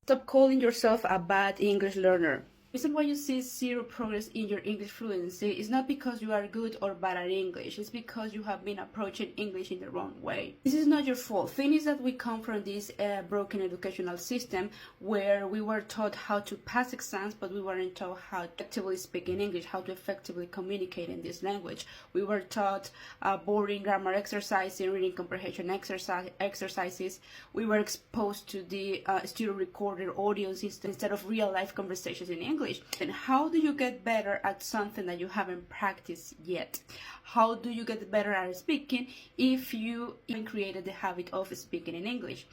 Stop calling yourself a bad English learner. The reason why you see zero progress in your English fluency is not because you are good or bad at English. It's because you have been approaching English in the wrong way. This is not your fault. The thing is that we come from this broken educational system where we were taught how to pass exams, but we weren't taught how to effectively speak in English, how to effectively communicate in this language. We were taught boring grammar exercises, reading comprehension exercises. We were exposed to the studio recorded audios instead of real life conversations in English. And how do you get better at something that you haven't practiced yet? How do you get better at speaking if you even created the habit of speaking in English?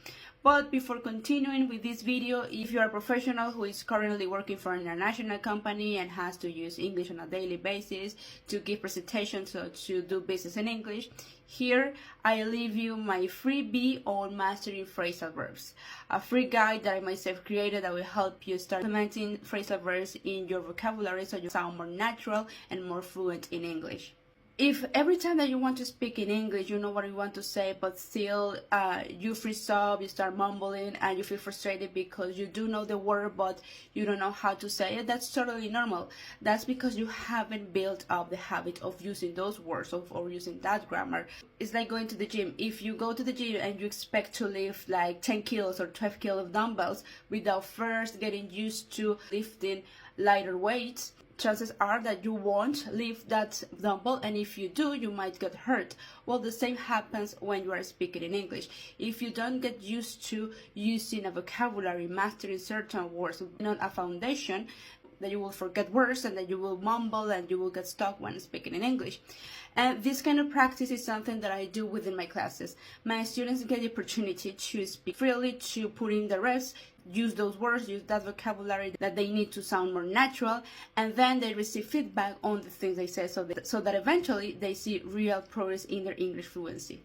But before continuing with this video, if you are a professional who is currently working for an international company and has to use English on a daily basis to give presentations or to do business in English, here I leave you my freebie on mastering phrasal verbs, a free guide that I myself created that will help you start implementing phrasal verbs in your vocabulary so you sound more natural and more fluent in English. If every time that you want to speak in English, you know what you want to say, but still you freeze up, you start mumbling, and you feel frustrated because you do know the word, but you don't know how to say it, that's totally normal. That's because you haven't built up the habit of using those words or using that grammar. It's like going to the gym. If you go to the gym and you expect to lift like 10 kilos or 12 kilos of dumbbells without first getting used to lifting lighter weights, chances are that you won't lift that dumbbell, and if you do, you might get hurt. Well, the same happens when you are speaking in English. If you don't get used to using a vocabulary, mastering certain words, not a foundation, that you will forget words and that you will mumble and you will get stuck when speaking in English. And this kind of practice is something that I do within my classes. My students get the opportunity to speak freely, to put in the reps, use those words, use that vocabulary that they need to sound more natural, and then they receive feedback on the things they say so that eventually they see real progress in their English fluency.